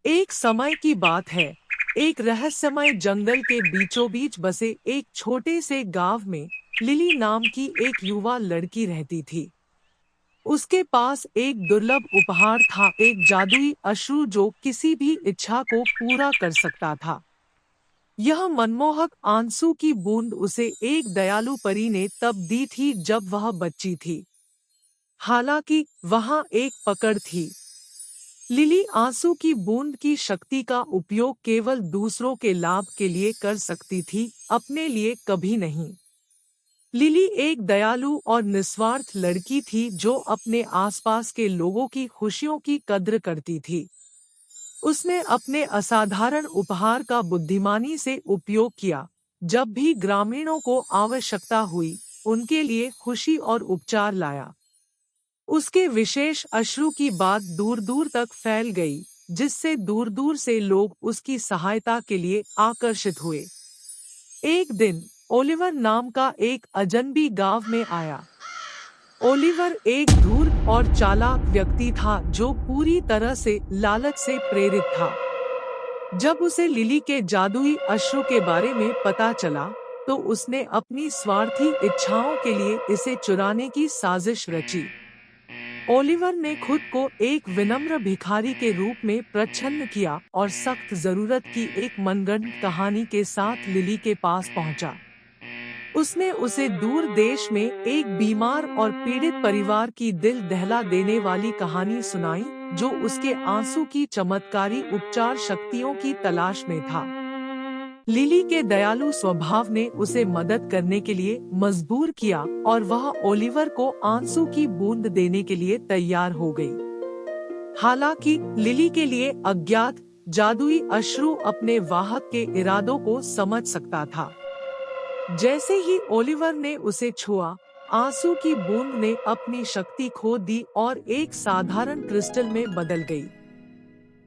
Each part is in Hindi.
एक समय की बात है। एक रहस्यमय जंगल के बीचों बीच बसे एक छोटे से गांव में लिली नाम की एक युवा लड़की रहती थी। उसके पास एक दुर्लभ उपहार था, एक जादुई अश्रु जो किसी भी इच्छा को पूरा कर सकता था। यह मनमोहक आंसू की बूंद उसे एक दयालु परी ने तब दी थी जब वह बच्ची थी। हालांकि वहां एक पकड़ थी। लिली आंसू की बूंद की शक्ति का उपयोग केवल दूसरों के लाभ के लिए कर सकती थी, अपने लिए कभी नहीं। लिली एक दयालु और निस्वार्थ लड़की थी जो अपने आसपास के लोगों की खुशियों की कद्र करती थी। उसने अपने असाधारण उपहार का बुद्धिमानी से उपयोग किया। जब भी ग्रामीणों को आवश्यकता हुई, उनके लिए खुशी और उपचार लाया। उसके विशेष अश्रु की बात दूर दूर तक फैल गई, जिससे दूर दूर से लोग उसकी सहायता के लिए आकर्षित हुए। एक दिन ओलिवर नाम का एक अजनबी गांव में आया। ओलिवर एक धूर्त और चालाक व्यक्ति था जो पूरी तरह से लालच से प्रेरित था। जब उसे लिली के जादुई अश्रु के बारे में पता चला, तो उसने अपनी स्वार्थी इच्छाओं के लिए इसे चुराने की साजिश रची। ओलिवर ने खुद को एक विनम्र भिखारी के रूप में प्रच्छन्न किया और सख्त जरूरत की एक मनगढ़ंत कहानी के साथ लिली के पास पहुंचा। उसने उसे दूर देश में एक बीमार और पीड़ित परिवार की दिल दहला देने वाली कहानी सुनाई, जो उसके आंसू की चमत्कारी उपचार शक्तियों की तलाश में था। लिली के दयालु स्वभाव ने उसे मदद करने के लिए मजबूर किया और वह ओलिवर को आंसू की बूंद देने के लिए तैयार हो गई। हालांकि लिली के लिए अज्ञात जादुई अश्रु अपने वाहक के इरादों को समझ सकता था। जैसे ही ओलिवर ने उसे छुआ, आंसू की बूंद ने अपनी शक्ति खो दी और एक साधारण क्रिस्टल में बदल गई।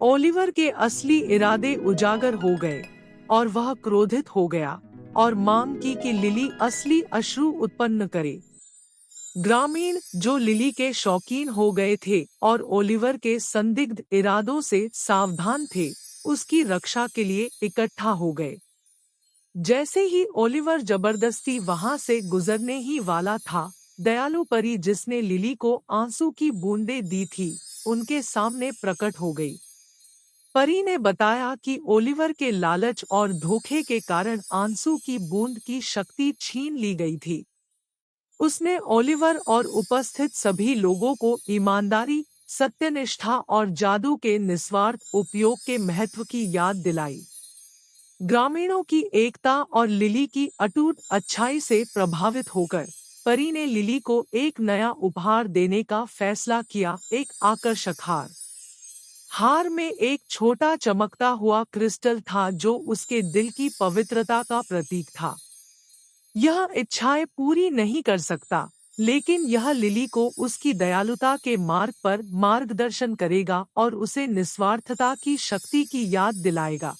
ओलिवर के असली इरादे उजागर हो गए और वह क्रोधित हो गया और मांग की कि लिली असली अश्रु उत्पन्न करे। ग्रामीण जो लिली के शौकीन हो गए थे और ओलिवर के संदिग्ध इरादों से सावधान थे, उसकी रक्षा के लिए इकट्ठा हो गए। जैसे ही ओलिवर जबरदस्ती वहां से गुजरने ही वाला था, दयालु परी जिसने लिली को आंसू की बूंदें दी थी, उनके सामने प्रकट हो गई। परी ने बताया कि ओलिवर के लालच और धोखे के कारण आंसू की बूंद की शक्ति छीन ली गई थी। उसने ओलिवर और उपस्थित सभी लोगों को ईमानदारी, सत्यनिष्ठा और जादू के निस्वार्थ उपयोग के महत्व की याद दिलाई। ग्रामीणों की एकता और लिली की अटूट अच्छाई से प्रभावित होकर परी ने लिली को एक नया उपहार देने का फैसला किया, एक आकर्षक हार। हार में एक छोटा चमकता हुआ क्रिस्टल था जो उसके दिल की पवित्रता का प्रतीक था। यह इच्छाएं पूरी नहीं कर सकता, लेकिन यह लिली को उसकी दयालुता के मार्ग पर मार्गदर्शन करेगा और उसे निस्वार्थता की शक्ति की याद दिलाएगा।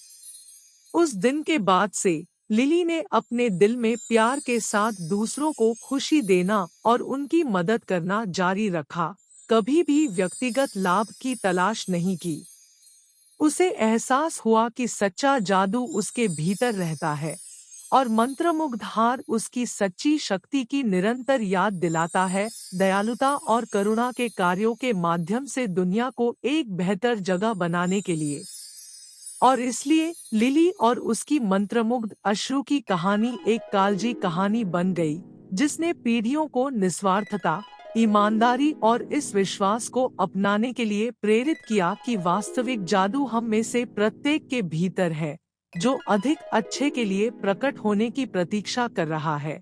उस दिन के बाद से लिली ने अपने दिल में प्यार के साथ दूसरों को खुशी देना और उनकी मदद करना जारी रखा, कभी भी व्यक्तिगत लाभ की तलाश नहीं की। उसे एहसास हुआ कि सच्चा जादू उसके भीतर रहता है और मंत्रमुग्ध हार उसकी सच्ची शक्ति की निरंतर याद दिलाता है, दयालुता और करुणा के कार्यों के माध्यम से दुनिया को एक बेहतर जगह बनाने के लिए। और इसलिए लिली और उसकी मंत्रमुग्ध अश्रु की कहानी एक कालजी कहानी बन गई, जिसने पीढ़ियों को निस्वार्थता, ईमानदारी और इस विश्वास को अपनाने के लिए प्रेरित किया कि वास्तविक जादू हम में से प्रत्येक के भीतर है, जो अधिक अच्छे के लिए प्रकट होने की प्रतीक्षा कर रहा है।